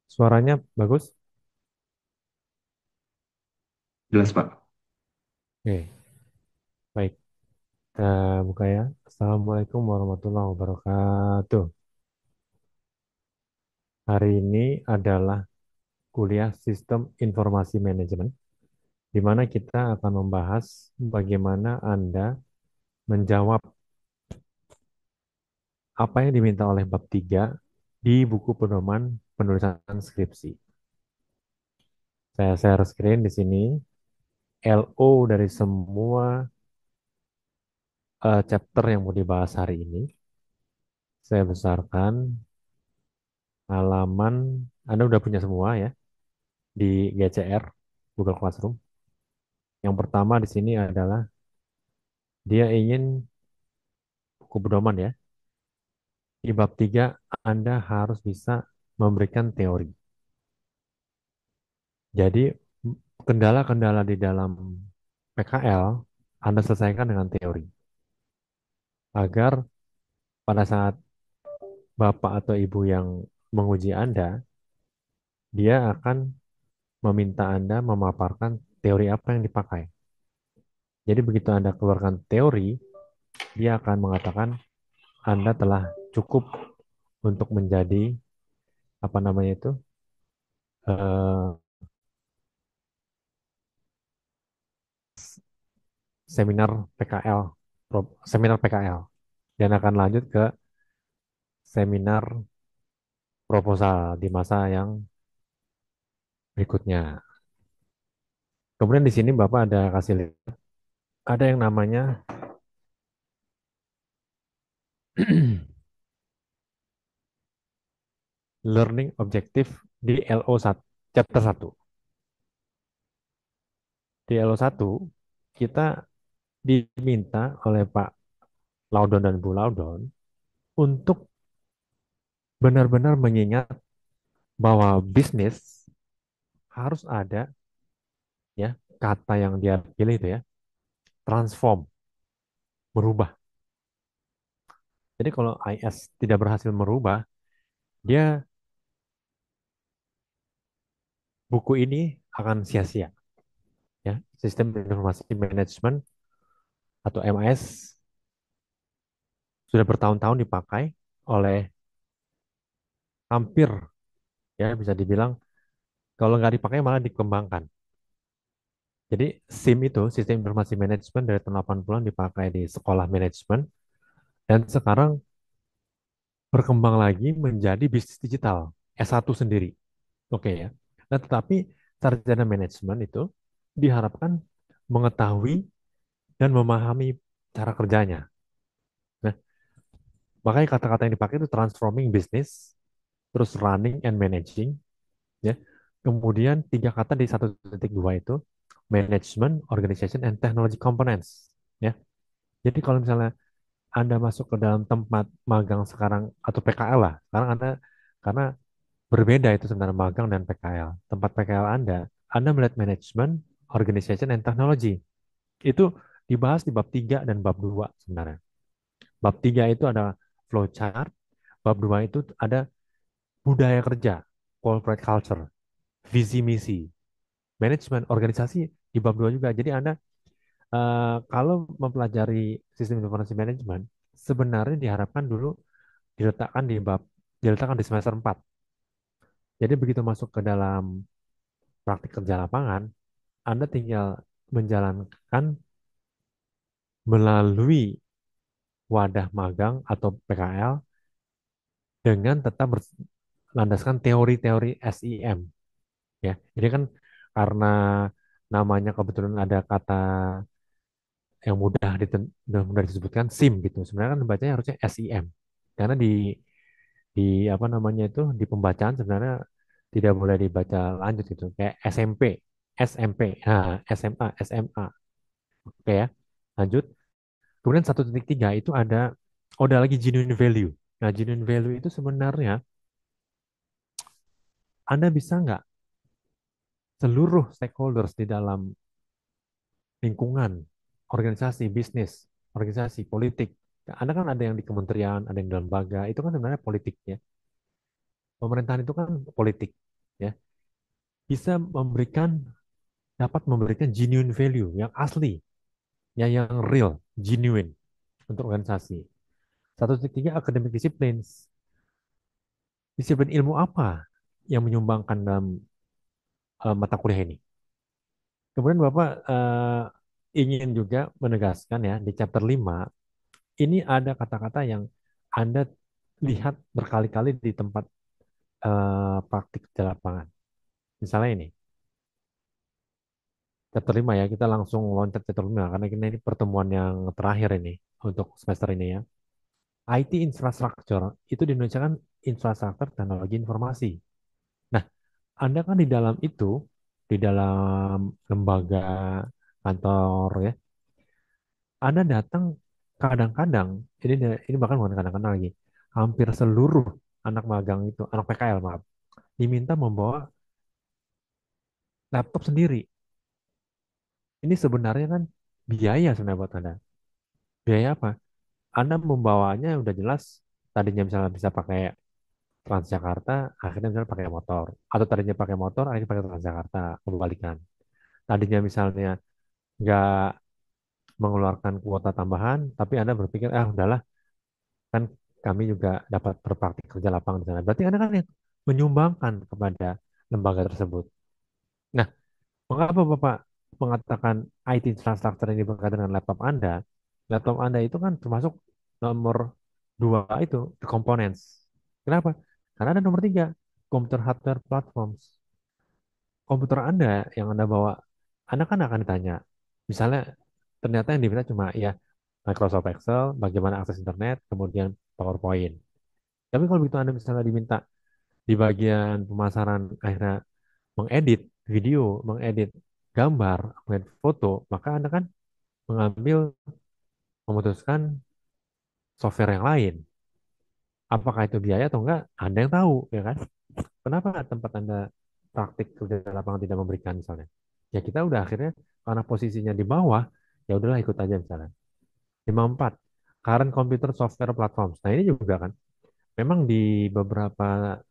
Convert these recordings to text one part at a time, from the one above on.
Suaranya bagus? Jelas, Pak. Oke, baik. Kita buka ya. Assalamualaikum warahmatullahi wabarakatuh. Hari ini adalah kuliah Sistem Informasi Manajemen, di mana kita akan membahas bagaimana Anda menjawab apa yang diminta oleh bab 3 di buku pedoman penulisan skripsi. Saya share screen di sini. LO dari semua chapter yang mau dibahas hari ini. Saya besarkan halaman, Anda udah punya semua ya, di GCR, Google Classroom. Yang pertama di sini adalah dia ingin buku pedoman ya. Di bab 3 Anda harus bisa memberikan teori. Jadi kendala-kendala di dalam PKL Anda selesaikan dengan teori agar pada saat Bapak atau Ibu yang menguji Anda, dia akan meminta Anda memaparkan teori apa yang dipakai. Jadi begitu Anda keluarkan teori, dia akan mengatakan Anda telah cukup untuk menjadi apa namanya itu eh, seminar PKL, seminar PKL, dan akan lanjut ke seminar proposal di masa yang berikutnya. Kemudian di sini Bapak ada kasih lihat, ada yang namanya learning objective di LO1, chapter 1. Di LO1 kita diminta oleh Pak Laudon dan Bu Laudon untuk benar-benar mengingat bahwa bisnis harus ada ya kata yang dia pilih itu ya, transform, merubah. Jadi kalau IS tidak berhasil merubah, dia buku ini akan sia-sia ya. Sistem informasi manajemen atau MIS sudah bertahun-tahun dipakai oleh hampir ya bisa dibilang kalau nggak dipakai malah dikembangkan. Jadi SIM itu sistem informasi manajemen dari tahun 80-an dipakai di sekolah manajemen dan sekarang berkembang lagi menjadi bisnis digital S1 sendiri. Oke ya. Nah, tetapi sarjana manajemen itu diharapkan mengetahui dan memahami cara kerjanya. Nah, makanya kata-kata yang dipakai itu transforming business, terus running and managing, ya. Kemudian tiga kata di 1.2 itu management, organization, and technology components, ya. Jadi kalau misalnya Anda masuk ke dalam tempat magang sekarang atau PKL lah, sekarang Anda karena berbeda itu sebenarnya magang dan PKL. Tempat PKL Anda melihat management, organization, and technology. Itu dibahas di bab 3 dan bab 2 sebenarnya. Bab 3 itu ada flowchart, bab 2 itu ada budaya kerja, corporate culture, visi misi, manajemen organisasi di bab 2 juga. Jadi Anda kalau mempelajari sistem informasi manajemen sebenarnya diharapkan dulu diletakkan di semester 4. Jadi begitu masuk ke dalam praktik kerja lapangan, Anda tinggal menjalankan melalui wadah magang atau PKL dengan tetap berlandaskan teori-teori SIM ya. Jadi kan karena namanya kebetulan ada kata yang mudah disebutkan SIM gitu. Sebenarnya kan bacanya harusnya SIM. Karena di apa namanya itu di pembacaan sebenarnya tidak boleh dibaca lanjut gitu. Kayak SMP, SMP, nah, SMA, SMA. Oke ya. Lanjut. Kemudian 1.3 itu ada lagi genuine value. Nah, genuine value itu sebenarnya Anda bisa nggak seluruh stakeholders di dalam lingkungan, organisasi, bisnis. organisasi, politik. Anda kan ada yang di kementerian, ada yang di lembaga, itu kan sebenarnya politik ya. Pemerintahan itu kan politik ya. Bisa dapat memberikan genuine value yang asli, ya yang real, genuine untuk organisasi. Satu tiga academic disciplines. Disiplin ilmu apa yang menyumbangkan dalam mata kuliah ini? Kemudian Bapak ingin juga menegaskan ya di chapter 5 ini ada kata-kata yang Anda lihat berkali-kali di tempat praktik di lapangan. Misalnya ini, chapter 5 ya, kita langsung loncat chapter 5 karena ini pertemuan yang terakhir ini untuk semester ini ya. IT infrastructure itu di Indonesia kan infrastruktur teknologi informasi. Nah, Anda kan di dalam itu, di dalam lembaga kantor ya, Anda datang kadang-kadang, ini bahkan bukan kadang-kadang lagi, hampir seluruh anak magang itu, anak PKL maaf, diminta membawa laptop sendiri. Ini sebenarnya kan biaya sebenarnya buat Anda. Biaya apa? Anda membawanya udah jelas, tadinya misalnya bisa pakai Transjakarta, akhirnya misalnya pakai motor. Atau tadinya pakai motor, akhirnya pakai Transjakarta, kebalikan. Tadinya misalnya nggak mengeluarkan kuota tambahan, tapi Anda berpikir, ah udahlah, kan kami juga dapat berpraktik kerja lapangan di sana. Berarti Anda kan yang menyumbangkan kepada lembaga tersebut. Nah, mengapa Bapak mengatakan IT infrastructure ini berkaitan dengan laptop Anda? Laptop Anda itu kan termasuk nomor dua itu, the components. Kenapa? Karena ada nomor tiga, computer hardware platforms. Komputer Anda yang Anda bawa, Anda kan akan ditanya. Misalnya, ternyata yang diminta cuma ya Microsoft Excel, bagaimana akses internet, kemudian PowerPoint. Tapi kalau begitu Anda misalnya diminta di bagian pemasaran akhirnya mengedit video, mengedit gambar, mengedit foto, maka Anda kan memutuskan software yang lain. Apakah itu biaya atau enggak? Anda yang tahu, ya kan? Kenapa tempat Anda praktik kerja di lapangan tidak memberikan misalnya? Ya kita udah akhirnya karena posisinya di bawah, ya udahlah ikut aja misalnya. 54 current computer software platforms. Nah ini juga kan, memang di beberapa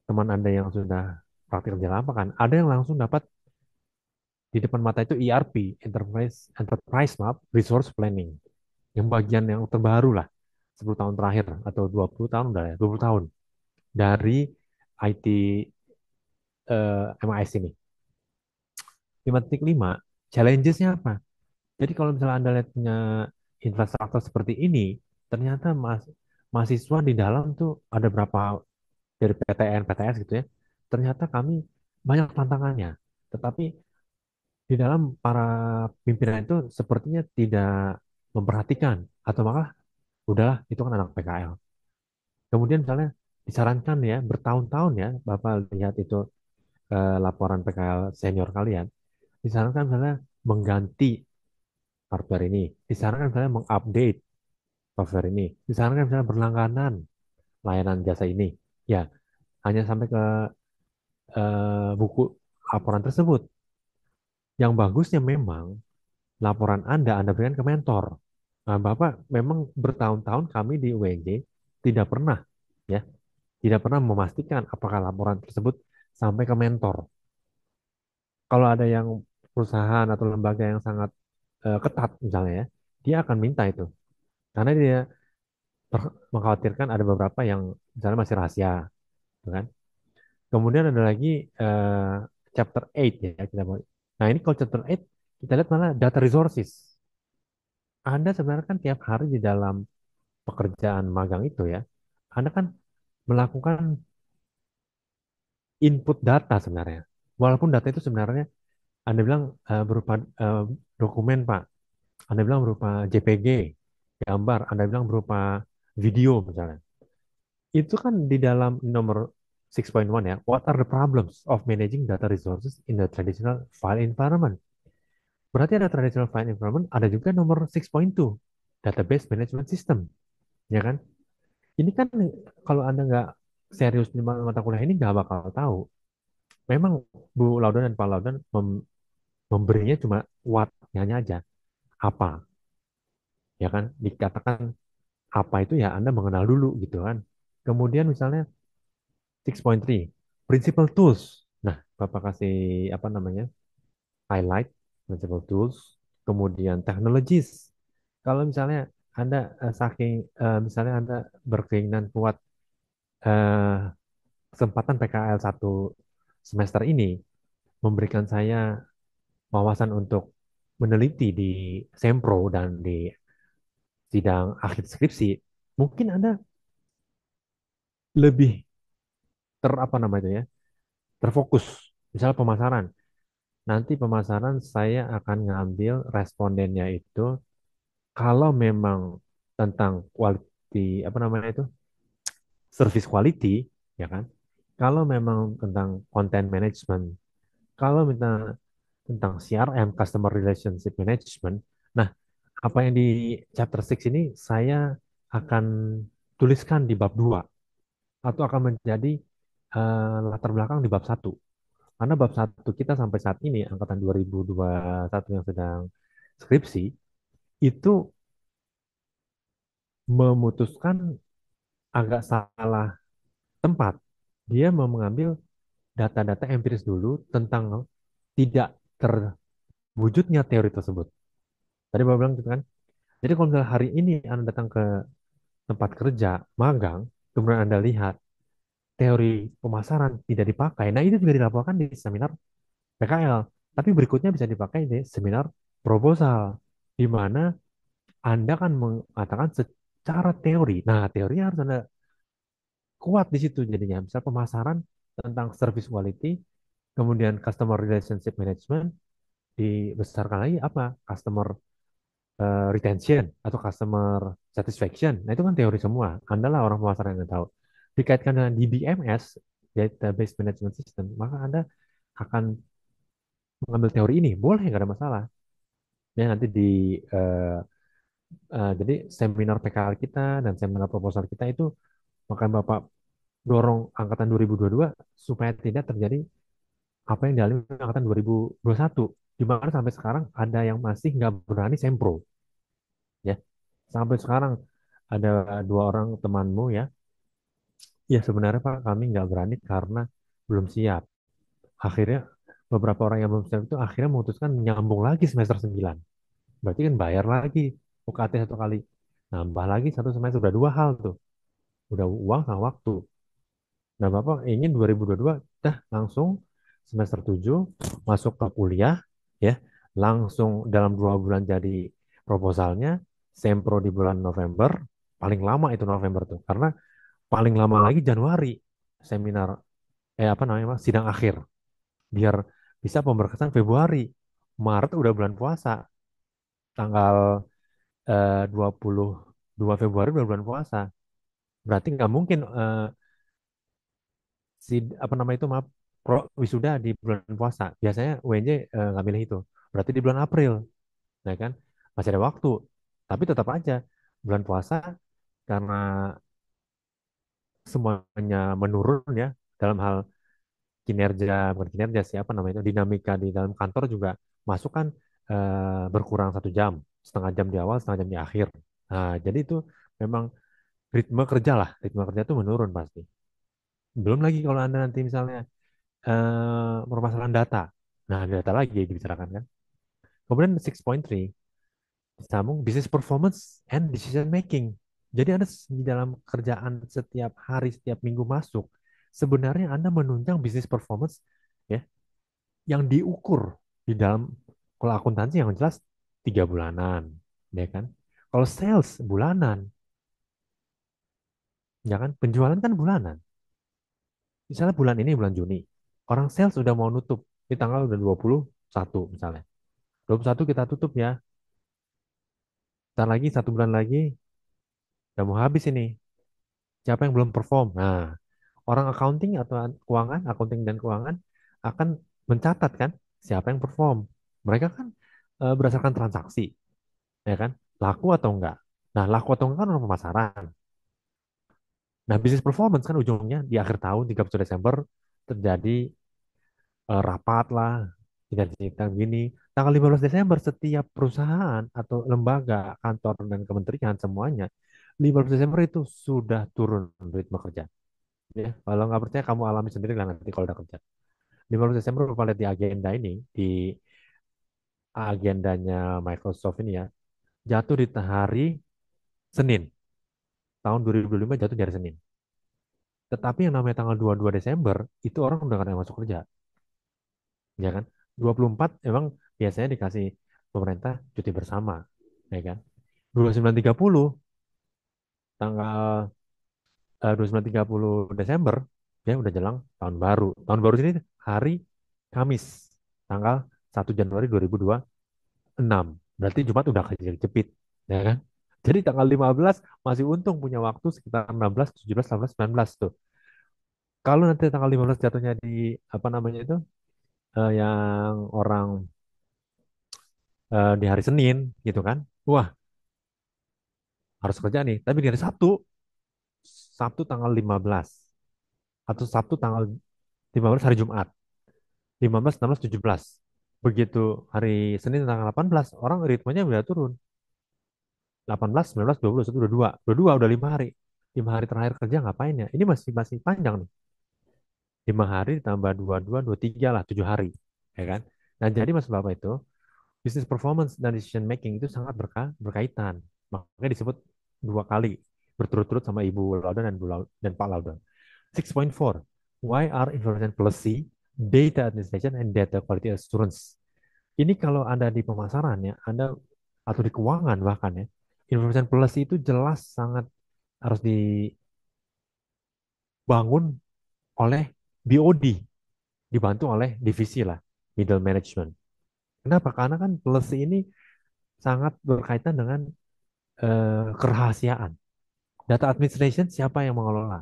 teman Anda yang sudah praktik kerja lapangan, ada yang langsung dapat di depan mata itu ERP, Enterprise Map Resource Planning, yang bagian yang terbaru lah, 10 tahun terakhir atau 20 tahun udah ya, 20 tahun dari IT MIS ini. 5.5, challenges-nya apa? Jadi kalau misalnya Anda lihat punya infrastruktur seperti ini, ternyata mahasiswa di dalam tuh ada berapa dari PTN, PTS gitu ya. Ternyata kami banyak tantangannya. Tetapi di dalam para pimpinan itu sepertinya tidak memperhatikan atau malah udahlah itu kan anak PKL. Kemudian misalnya disarankan ya bertahun-tahun ya Bapak lihat itu laporan PKL senior kalian, disarankan misalnya mengganti hardware ini, disarankan misalnya mengupdate software ini, disarankan misalnya berlangganan layanan jasa ini. Ya, hanya sampai ke buku laporan tersebut. Yang bagusnya memang laporan Anda berikan ke mentor. Nah, Bapak memang bertahun-tahun kami di UNJ tidak pernah ya, tidak pernah memastikan apakah laporan tersebut sampai ke mentor. Kalau ada yang perusahaan atau lembaga yang sangat ketat misalnya ya, dia akan minta itu. Karena dia mengkhawatirkan ada beberapa yang misalnya masih rahasia, gitu kan? Kemudian ada lagi eh, chapter 8 ya kita mau. Nah, ini kalau chapter 8 kita lihat malah data resources. Anda sebenarnya kan tiap hari di dalam pekerjaan magang itu ya, Anda kan melakukan input data sebenarnya. Walaupun data itu sebenarnya Anda bilang berupa dokumen, Pak. Anda bilang berupa JPG, gambar. Anda bilang berupa video misalnya. Itu kan di dalam nomor 6.1 ya. What are the problems of managing data resources in the traditional file environment? Berarti ada traditional file environment, ada juga nomor 6.2, database management system, ya kan? Ini kan kalau Anda nggak serius di mata kuliah ini nggak bakal tahu. Memang Bu Laudan dan Pak Laudan memberinya cuma what-nya aja. Apa? ya kan? Dikatakan apa itu ya Anda mengenal dulu gitu kan. Kemudian misalnya 6.3, principal tools. Nah, Bapak kasih apa namanya? Highlight principal tools, kemudian technologies. Kalau misalnya Anda misalnya Anda berkeinginan kuat eh, kesempatan PKL satu semester ini memberikan saya wawasan untuk meneliti di sempro dan di sidang akhir skripsi, mungkin Anda lebih apa namanya ya, terfokus. Misal pemasaran. Nanti pemasaran saya akan ngambil respondennya itu kalau memang tentang quality apa namanya itu service quality ya kan. Kalau memang tentang content management, kalau minta tentang CRM, Customer Relationship Management. Nah, apa yang di chapter 6 ini saya akan tuliskan di bab 2 atau akan menjadi latar belakang di bab 1. Karena bab 1 kita sampai saat ini, angkatan 2021 yang sedang skripsi, itu memutuskan agak salah tempat. Dia mau mengambil data-data empiris dulu tentang tidak terwujudnya teori tersebut. Tadi Bapak bilang gitu kan. Jadi kalau misalnya hari ini Anda datang ke tempat kerja, magang, kemudian Anda lihat teori pemasaran tidak dipakai, nah itu juga dilaporkan di seminar PKL. Tapi berikutnya bisa dipakai di seminar proposal, di mana Anda kan mengatakan secara teori. Nah, teorinya harus Anda kuat di situ jadinya. Misal pemasaran tentang service quality, kemudian customer relationship management, dibesarkan lagi apa? Customer retention atau customer satisfaction. Nah, itu kan teori semua. Anda lah orang pemasaran yang tahu. Dikaitkan dengan DBMS, Database Management System, maka Anda akan mengambil teori ini. Boleh, nggak ada masalah. Ya, nanti eh, jadi seminar PKL kita dan seminar proposal kita itu maka Bapak dorong angkatan 2022 supaya tidak terjadi apa yang dialami angkatan 2021. Di mana sampai sekarang ada yang masih nggak berani sempro. Ya, sampai sekarang ada dua orang temanmu ya. Ya sebenarnya Pak kami nggak berani karena belum siap. Akhirnya beberapa orang yang belum siap itu akhirnya memutuskan nyambung lagi semester 9. Berarti kan bayar lagi UKT satu kali. Nambah lagi satu semester, udah dua hal tuh. Udah uang sama waktu. Nah Bapak ingin 2022 dah langsung semester 7 masuk ke kuliah ya. Langsung dalam 2 bulan jadi proposalnya. Sempro di bulan November. Paling lama itu November tuh. Karena paling lama lagi Januari seminar apa namanya Mas, sidang akhir biar bisa pemberkasan Februari. Maret udah bulan puasa, tanggal 22 Februari udah bulan puasa. Berarti nggak mungkin si apa nama itu maaf wisuda di bulan puasa. Biasanya UNJ nggak milih itu. Berarti di bulan April, ya kan? Masih ada waktu. Tapi tetap aja bulan puasa karena semuanya menurun ya dalam hal kinerja, bukan kinerja siapa namanya itu, dinamika di dalam kantor juga masuk kan berkurang 1 jam, setengah jam di awal, setengah jam di akhir. Nah, jadi itu memang ritme kerja lah, ritme kerja itu menurun pasti. Belum lagi kalau Anda nanti misalnya permasalahan data. Nah, data lagi dibicarakan kan. Kemudian 6.3 disambung business performance and decision making. Jadi Anda di dalam kerjaan setiap hari, setiap minggu masuk, sebenarnya Anda menunjang business performance ya yang diukur di dalam kalau akuntansi yang jelas 3 bulanan, ya kan? Kalau sales bulanan, ya kan? Penjualan kan bulanan. Misalnya bulan ini bulan Juni, orang sales sudah mau nutup di tanggal udah 21 misalnya. 21 kita tutup ya. Ntar lagi 1 bulan lagi udah mau habis ini. Siapa yang belum perform? Nah, orang accounting atau keuangan, accounting dan keuangan akan mencatat kan siapa yang perform. Mereka kan berdasarkan transaksi, ya kan? Laku atau enggak. Nah, laku atau enggak kan orang pemasaran. Nah, bisnis performance kan ujungnya di akhir tahun 31 Desember terjadi rapat lah, tidak cerita gini. Tanggal 15 Desember setiap perusahaan atau lembaga, kantor dan kementerian semuanya 15 Desember itu sudah turun ritme kerja. Ya, kalau nggak percaya kamu alami sendiri lah nanti kalau udah kerja. 15 Desember lupa lihat di agenda ini, di agendanya Microsoft ini ya, jatuh di hari Senin. Tahun 2005 jatuh di hari Senin. Tetapi yang namanya tanggal 22 Desember itu orang udah nggak ada yang masuk kerja, ya kan? 24 emang biasanya dikasih pemerintah cuti bersama, ya kan? 29.30 tanggal 29.30 Desember ya udah jelang tahun baru. Tahun baru ini hari Kamis tanggal 1 Januari 2026. Berarti Jumat udah kejepit, ya kan? Jadi tanggal 15 masih untung punya waktu sekitar 16, 17, 18, 19 tuh. Kalau nanti tanggal 15 jatuhnya di apa namanya itu yang orang di hari Senin gitu kan. Wah, harus kerja nih. Tapi di hari Sabtu, Sabtu tanggal 15 atau Sabtu tanggal 15 hari Jumat. 15, 16, 17. Begitu hari Senin tanggal 18, orang ritmenya udah turun. 18, 19, 20, 21, 22. 22 udah 5 hari. 5 hari terakhir kerja ngapain ya? Ini masih masih panjang nih. 5 hari ditambah 22, 23 lah, 7 hari. Ya kan? Nah, jadi Mas Bapak itu, business performance dan decision making itu sangat berkaitan. Makanya disebut dua kali berturut-turut sama Ibu Laudan dan, dan Pak Laudan. 6.4. Why are information policy, data administration, and data quality assurance? Ini kalau Anda di pemasaran ya, Anda atau di keuangan bahkan ya, information policy itu jelas sangat harus dibangun oleh BOD, dibantu oleh divisi lah, middle management. Kenapa? Karena kan policy ini sangat berkaitan dengan kerahasiaan. Data administration siapa yang mengelola?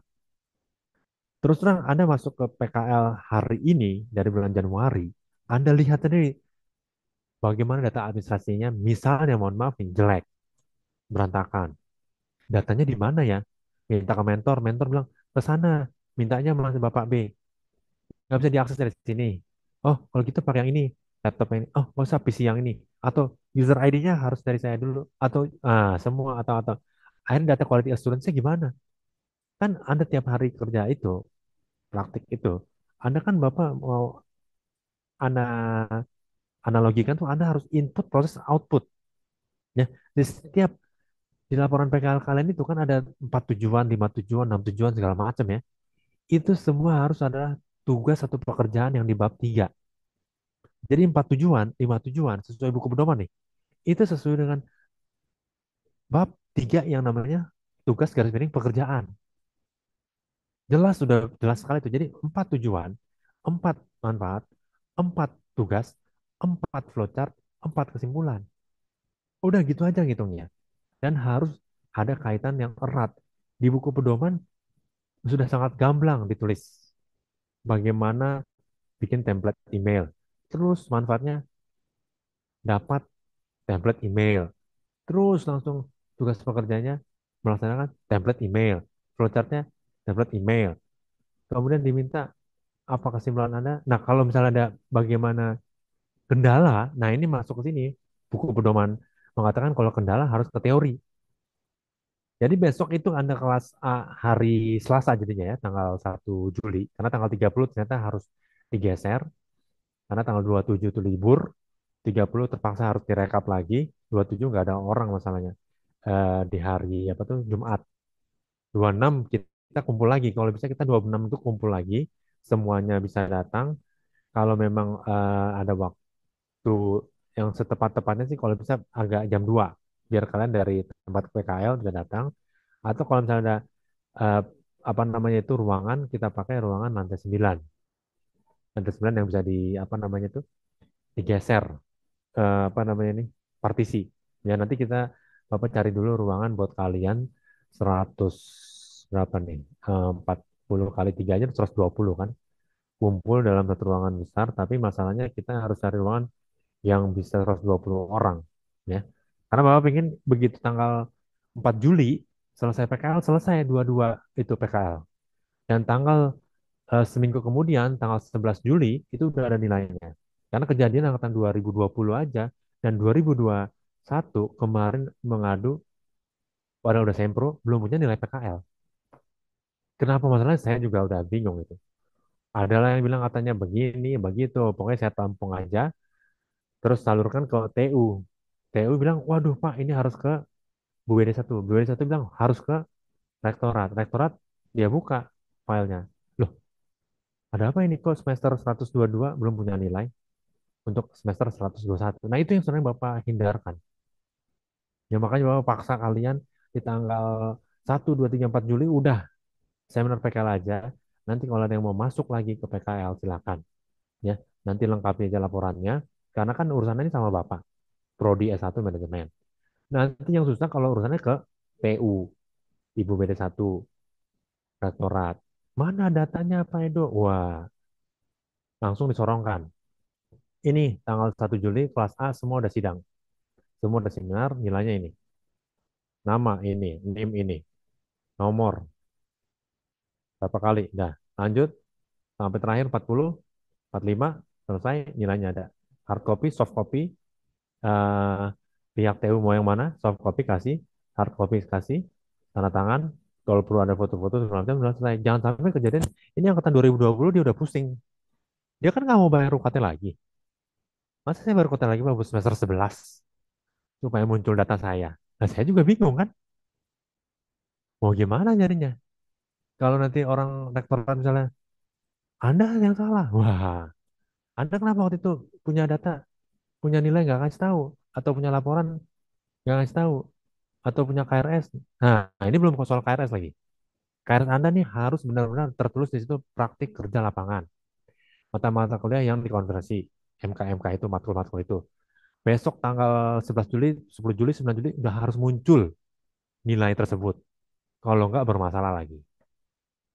Terus terang Anda masuk ke PKL hari ini dari bulan Januari, Anda lihat tadi bagaimana data administrasinya, misalnya mohon maaf nih, jelek, berantakan. Datanya di mana ya? Minta ke mentor, mentor bilang ke sana, mintanya masih Bapak B, nggak bisa diakses dari sini. Oh, kalau gitu pakai yang ini, laptop ini. Oh, nggak usah PC yang ini. Atau user ID-nya harus dari saya dulu. Atau semua atau akhirnya data quality assurance-nya gimana? Kan Anda tiap hari kerja itu, praktik itu, Anda kan Bapak mau Anda analogikan tuh Anda harus input proses output. Ya, di setiap di laporan PKL kalian itu kan ada 4 tujuan, 5 tujuan, 6 tujuan segala macam ya. Itu semua harus adalah tugas atau pekerjaan yang di bab 3. Jadi 4 tujuan, 5 tujuan sesuai buku pedoman nih. Itu sesuai dengan bab 3 yang namanya tugas garis miring pekerjaan. Jelas sudah jelas sekali itu. Jadi 4 tujuan, 4 manfaat, 4 tugas, 4 flowchart, 4 kesimpulan. Udah gitu aja ngitungnya. Dan harus ada kaitan yang erat. Di buku pedoman sudah sangat gamblang ditulis bagaimana bikin template email. Terus manfaatnya dapat template email. Terus langsung tugas pekerjanya melaksanakan template email. Flowchartnya template email. Kemudian diminta apa kesimpulan Anda. Nah, kalau misalnya ada bagaimana kendala, nah ini masuk ke sini. Buku pedoman mengatakan kalau kendala harus ke teori. Jadi besok itu Anda kelas A hari Selasa jadinya ya, tanggal 1 Juli. Karena tanggal 30 ternyata harus digeser. Karena tanggal 27 itu libur. 30 terpaksa harus direkap lagi. 27 nggak ada orang masalahnya. Di hari apa tuh Jumat. 26 kita kumpul lagi. Kalau bisa kita 26 itu kumpul lagi. Semuanya bisa datang. Kalau memang ada waktu yang setepat-tepatnya sih kalau bisa agak jam 2. Biar kalian dari tempat PKL bisa datang. Atau kalau misalnya ada eh, apa namanya itu ruangan, kita pakai ruangan lantai 9. Lantai 9 yang bisa di apa namanya itu digeser apa namanya ini partisi. Ya nanti kita Bapak cari dulu ruangan buat kalian 100 berapa nih? 40 kali 3 aja 120 kan. Kumpul dalam satu ruangan besar, tapi masalahnya kita harus cari ruangan yang bisa 120 orang ya. Karena Bapak ingin begitu tanggal 4 Juli selesai PKL, selesai dua-dua itu PKL. Dan tanggal seminggu kemudian tanggal 11 Juli itu udah ada nilainya. Karena kejadian angkatan 2020 aja dan 2021 kemarin mengadu pada udah sempro belum punya nilai PKL. Kenapa masalahnya saya juga udah bingung itu. Ada lah yang bilang katanya begini, begitu. Pokoknya saya tampung aja, terus salurkan ke TU. TU bilang, waduh Pak, ini harus ke BUD 1. BUD 1 bilang harus ke rektorat. Rektorat dia buka filenya. Loh, ada apa ini kok semester 122 belum punya nilai untuk semester 121. Nah, itu yang sebenarnya Bapak hindarkan. Ya makanya Bapak paksa kalian di tanggal 1, 2, 3, 4 Juli udah seminar PKL aja. Nanti kalau ada yang mau masuk lagi ke PKL silakan ya. Nanti lengkapi aja laporannya karena kan urusannya ini sama Bapak, prodi S1 manajemen. Nanti yang susah kalau urusannya ke PU, Ibu BD 1, rektorat. Mana datanya Pak Edo? Wah, langsung disorongkan. Ini tanggal 1 Juli kelas A semua udah sidang. Semua udah seminar, nilainya ini. Nama ini, NIM ini, nomor, berapa kali. Dah, lanjut sampai terakhir 40, 45, selesai nilainya ada. Hard copy, soft copy, eh, pihak TU mau yang mana, soft copy kasih, hard copy kasih, tanda tangan, kalau perlu ada foto-foto segala macam sudah selesai. Jangan sampai kejadian ini angkatan 2020 dia udah pusing. Dia kan nggak mau bayar UKT lagi. Masa saya bayar UKT lagi baru semester 11 supaya muncul data saya. Nah, saya juga bingung kan, mau gimana nyarinya? Kalau nanti orang rektorat misalnya, Anda yang salah. Wah, Anda kenapa waktu itu punya data, punya nilai nggak kasih tahu, atau punya laporan nggak kasih tahu, atau punya KRS. Nah, ini belum soal KRS lagi. KRS Anda nih harus benar-benar tertulis di situ praktik kerja lapangan. Mata-mata kuliah yang dikonversi. MK-MK itu, matkul-matkul itu. Besok tanggal 11 Juli, 10 Juli, 9 Juli udah harus muncul nilai tersebut. Kalau nggak bermasalah lagi.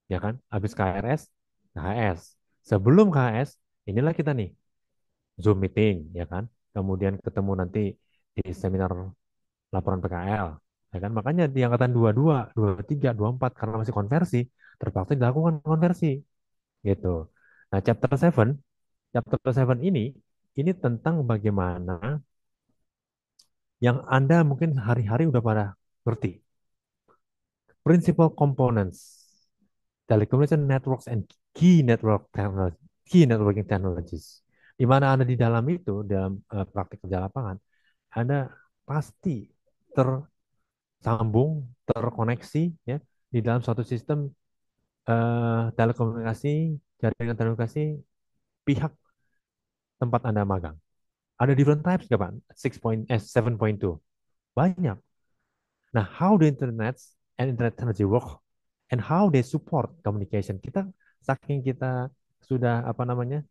Ya kan? Habis KRS, KHS. Sebelum KHS, inilah kita nih. Zoom meeting, ya kan? Kemudian ketemu nanti di seminar laporan PKL. Ya kan? Makanya di angkatan 22, 23, 24 karena masih konversi, terpaksa dilakukan konversi gitu. Nah, chapter 7 ini tentang bagaimana yang Anda mungkin hari-hari udah pada ngerti. Principal components, telecommunication networks and key networking technologies. Di mana Anda di dalam itu, dalam praktik kerja lapangan, Anda pasti tersambung, terkoneksi ya di dalam suatu sistem telekomunikasi, jaringan telekomunikasi pihak tempat Anda magang. Ada different types nggak Pak? 7.2. Banyak. Nah, how the internet and internet technology work and how they support communication. Saking kita sudah apa namanya?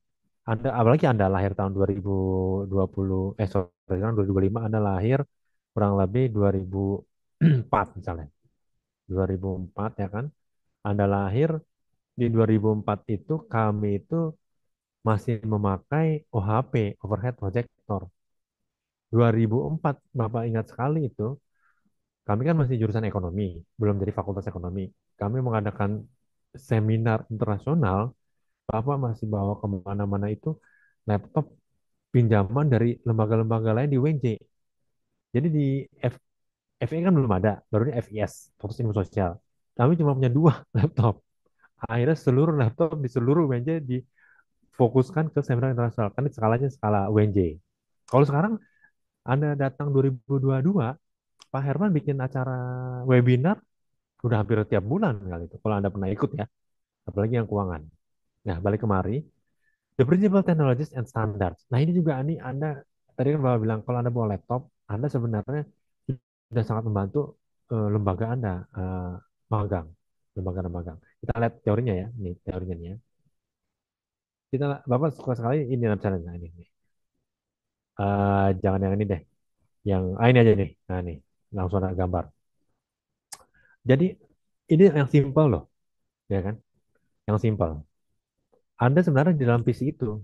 Apalagi Anda lahir tahun 2020, sorry, sekarang 2025, Anda lahir kurang lebih 2004 misalnya. 2004 ya kan? Anda lahir di 2004 itu kami itu masih memakai OHP, overhead projector. 2004, Bapak ingat sekali itu, kami kan masih jurusan ekonomi, belum jadi fakultas ekonomi. Kami mengadakan seminar internasional, Bapak masih bawa kemana-mana itu laptop pinjaman dari lembaga-lembaga lain di UNJ. Jadi di FE kan belum ada, baru ini FIS, Fakultas Ilmu Sosial. Kami cuma punya dua laptop. Akhirnya seluruh laptop di seluruh UNJ difokuskan ke seminar internasional. Kan skalanya skala UNJ. Kalau sekarang Anda datang 2022, Pak Herman bikin acara webinar udah hampir tiap bulan kali itu. Kalau Anda pernah ikut ya, apalagi yang keuangan. Nah, balik kemari, the principal technologies and standards. Nah, ini juga ini Anda tadi kan Bapak bilang kalau Anda bawa laptop, Anda sebenarnya sudah sangat membantu lembaga Anda magang, lembaga Anda magang. Kita lihat teorinya ya, ini teorinya nih ya. Bapak suka sekali ini misalnya ini. Jangan yang ini deh, yang ini aja nih. Nah, nih langsung ada gambar. Jadi ini yang simpel loh, ya kan? Yang simpel. Anda sebenarnya di dalam PC itu,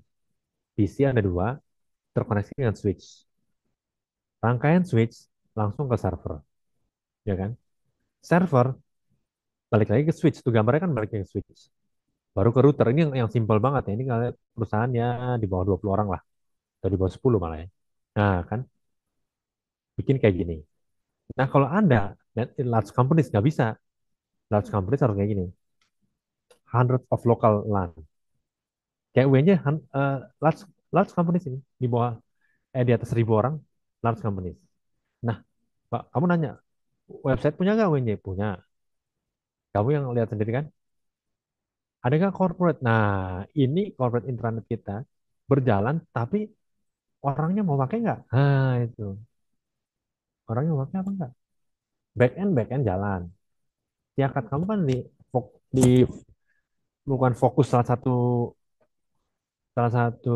PC ada dua, terkoneksi dengan switch. Rangkaian switch langsung ke server, ya kan? Server balik lagi ke switch. Itu gambarnya kan balik lagi ke switch. Baru ke router. Ini yang simpel banget ya. Ini kalian perusahaan ya di bawah 20 orang lah. atau di bawah 10 malah ya. Nah, kan bikin kayak gini. Nah, kalau Anda large companies nggak bisa. Large companies harus kayak gini. Hundreds of local land. Kayak UN nya large large companies ini di bawah di atas 1.000 orang, large companies. Nah, Pak, kamu nanya, website punya nggak UNY? Punya. Kamu yang lihat sendiri kan? Ada nggak corporate? Nah, ini corporate intranet kita berjalan, tapi orangnya mau pakai nggak? Nah, itu. Orangnya mau pakai apa nggak? Back end jalan. Tiakat kamu kan di bukan fokus salah satu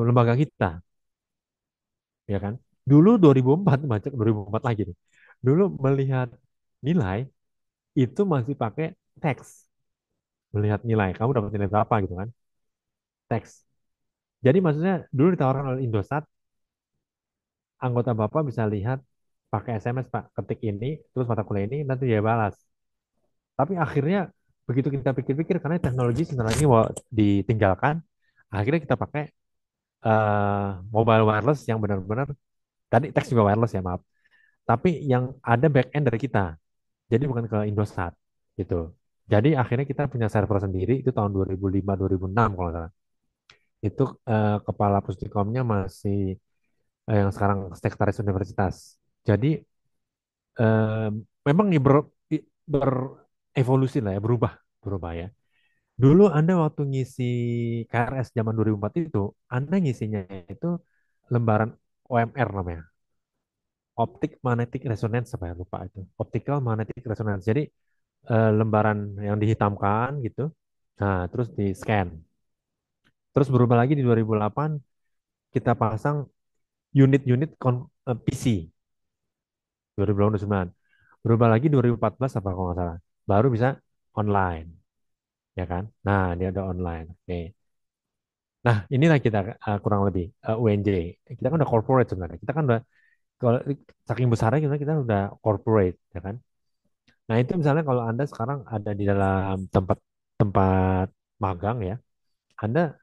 lembaga kita, ya kan? Dulu 2004, macam 2004 lagi nih. Dulu melihat nilai itu masih pakai teks. Melihat nilai, kamu dapat nilai berapa gitu kan? Teks. Jadi maksudnya dulu ditawarkan oleh Indosat, anggota Bapak bisa lihat pakai SMS Pak, ketik ini, terus mata kuliah ini, nanti dia balas. Tapi akhirnya begitu kita pikir-pikir, karena teknologi sebenarnya mau ditinggalkan, akhirnya kita pakai mobile wireless yang benar-benar, tadi teks juga wireless ya maaf, tapi yang ada back end dari kita, jadi bukan ke Indosat gitu. Jadi akhirnya kita punya server sendiri itu tahun 2005-2006 kalau nggak salah. Itu kepala Pustikomnya masih yang sekarang sekretaris universitas. Jadi eh, memang ini berevolusi lah ya, berubah ya. Dulu Anda waktu ngisi KRS zaman 2004 itu, Anda ngisinya itu lembaran OMR namanya. Optic Magnetic Resonance apa ya lupa itu. Optical Magnetic Resonance. Jadi lembaran yang dihitamkan gitu. Nah, terus di scan. Terus berubah lagi di 2008 kita pasang unit-unit PC 2009. Berubah lagi 2014 apa kalau nggak salah. Baru bisa online, ya kan? Nah, dia ada online. Oke. Nah, inilah kita kurang lebih UNJ. Kita kan udah corporate sebenarnya. Kita kan udah kalau saking besarnya kita udah corporate, ya kan? Nah, itu misalnya kalau Anda sekarang ada di dalam tempat tempat magang ya, Anda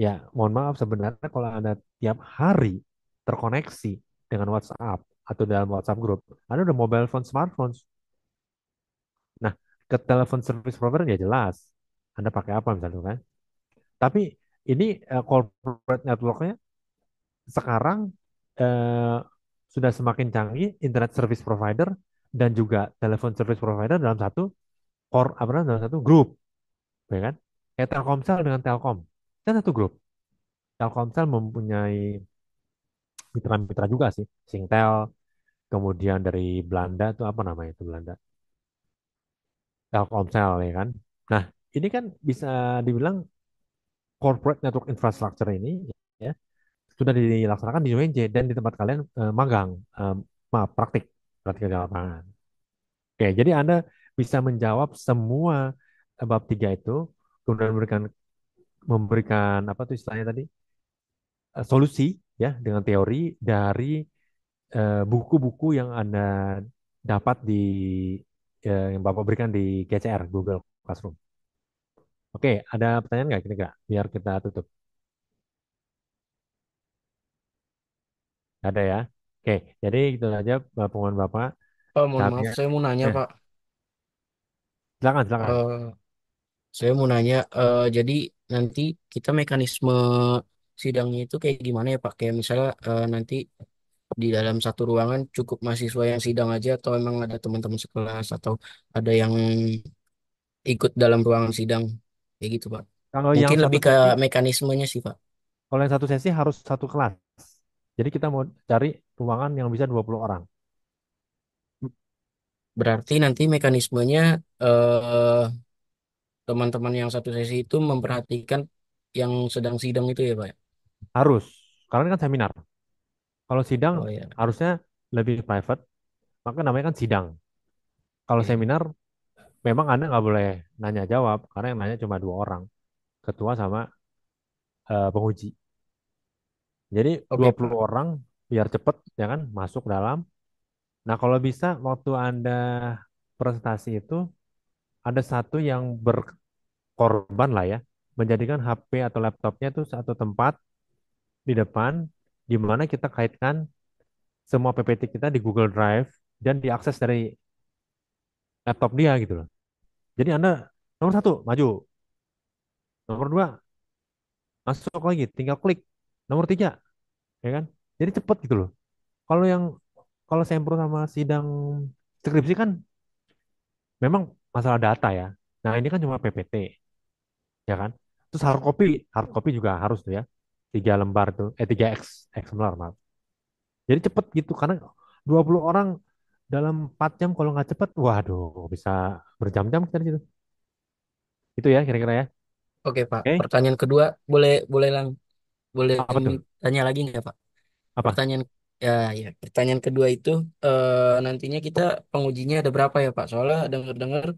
ya mohon maaf sebenarnya kalau Anda tiap hari terkoneksi dengan WhatsApp atau dalam WhatsApp group, Anda udah mobile phone, smartphone. Nah, ke telepon service provider ya jelas. Anda pakai apa misalnya kan? Tapi ini corporate networknya sekarang eh, sudah semakin canggih, internet service provider dan juga telepon service provider dalam satu core apa namanya, dalam satu grup, ya kan? Kayak Telkomsel dengan Telkom, kan satu grup. Telkomsel mempunyai mitra-mitra juga sih, Singtel, kemudian dari Belanda itu apa namanya itu Belanda, Telkomsel ya kan. Nah, ini kan bisa dibilang corporate network infrastructure ini ya sudah dilaksanakan di UNJ dan di tempat kalian magang, eh, maaf praktik di lapangan. Oke, jadi Anda bisa menjawab semua bab tiga itu, kemudian memberikan apa tuh istilahnya tadi, solusi ya dengan teori dari buku-buku yang Anda dapat di yang Bapak berikan di GCR Google Classroom. Oke, ada pertanyaan nggak kira-kira? Biar kita tutup. Ada ya. Oke, jadi itu aja pengumuman Bapak. Pak, mohon maaf, Saatnya, saya mau nanya, eh, Pak. silakan, silakan. Eh, saya mau nanya, jadi nanti kita mekanisme sidangnya itu kayak gimana ya, Pak? Kayak misalnya nanti di dalam satu ruangan cukup mahasiswa yang sidang aja, atau emang ada teman-teman sekelas, atau ada yang ikut dalam ruangan sidang, kayak gitu, Pak. Kalau yang Mungkin satu lebih ke sesi, mekanismenya sih, Pak. kalau yang satu sesi harus satu kelas. Jadi kita mau cari ruangan yang bisa 20 orang. Berarti nanti mekanismenya eh, teman-teman yang satu sesi itu memperhatikan yang sedang sidang itu ya, Pak. Harus. Karena ini kan seminar. Kalau sidang Oh ya, harusnya lebih private, maka namanya kan sidang. Kalau oke. seminar, memang Anda nggak boleh nanya jawab, karena yang nanya cuma 2 orang, ketua sama penguji. Jadi Oke, 20 Pak. orang biar cepet ya kan masuk dalam. Nah, kalau bisa waktu Anda presentasi itu ada satu yang berkorban lah ya, menjadikan HP atau laptopnya itu satu tempat di depan, di mana kita kaitkan semua PPT kita di Google Drive dan diakses dari laptop dia gitu loh. Jadi Anda nomor satu maju, nomor dua masuk lagi, tinggal klik, nomor tiga, ya kan? Jadi cepet gitu loh. Kalau yang kalau sempro sama sidang skripsi kan memang masalah data ya. Nah ini kan cuma PPT, ya kan? Terus hard copy juga harus tuh ya, 3 lembar tuh, 3 lembar, maaf. Jadi cepet gitu karena 20 orang dalam 4 jam kalau nggak cepet, waduh bisa berjam-jam kita di situ. Itu ya kira-kira ya. Oke Pak, Oke, pertanyaan kedua boleh boleh boleh apa tuh? tanya lagi nggak Pak? Apa? Pertanyaan ya ya pertanyaan kedua itu nantinya kita pengujinya ada berapa ya Pak? Soalnya dengar-dengar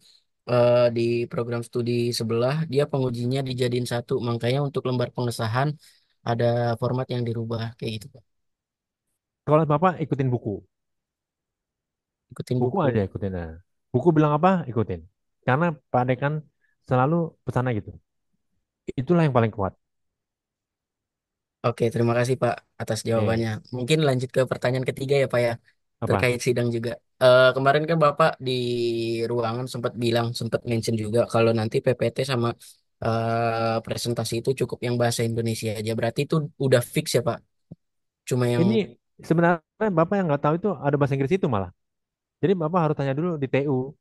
di program studi sebelah dia pengujinya dijadiin satu, makanya untuk lembar pengesahan ada format yang dirubah kayak gitu Pak. Kalau Bapak ikutin buku, Ikutin buku buku. aja ikutin. Nah, buku bilang apa, ikutin. Karena Pak Dekan selalu pesannya gitu. Itulah yang paling kuat. Oke, terima kasih Pak atas jawabannya. Oke, Mungkin lanjut ke pertanyaan ketiga ya Pak ya, apa? terkait sidang juga. Kemarin kan Bapak di ruangan sempat bilang, sempat mention juga kalau nanti PPT sama presentasi itu cukup yang bahasa Indonesia aja. Berarti itu udah fix ya Pak? Cuma yang Ini sebenarnya Bapak yang nggak tahu itu ada bahasa Inggris itu malah. Jadi Bapak harus tanya dulu di TU,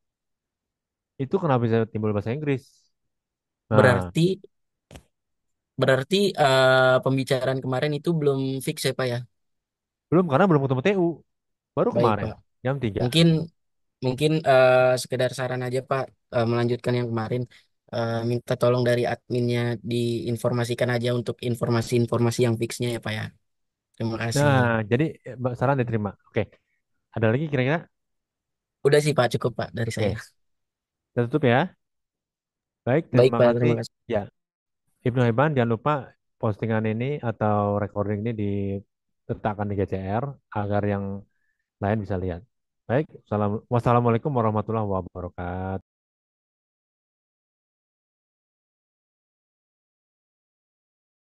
itu kenapa bisa timbul bahasa Inggris? Nah, berarti berarti pembicaraan kemarin itu belum fix ya Pak ya? belum karena belum ketemu TU. Baru Baik kemarin, Pak. jam 3. Mungkin mungkin sekedar saran aja Pak, melanjutkan yang kemarin. Minta tolong dari adminnya diinformasikan aja untuk informasi-informasi yang fixnya ya Pak ya. Terima kasih. Nah, jadi saran diterima. Oke, ada lagi kira-kira? Udah sih Pak, cukup Pak dari saya. Oke, kita tutup ya. Baik, Baik terima Pak, kasih. terima kasih. Ya, Ibnu Haiban, jangan lupa postingan ini atau recording ini diletakkan di GCR agar yang lain bisa lihat. Baik, wassalamualaikum warahmatullahi wabarakatuh.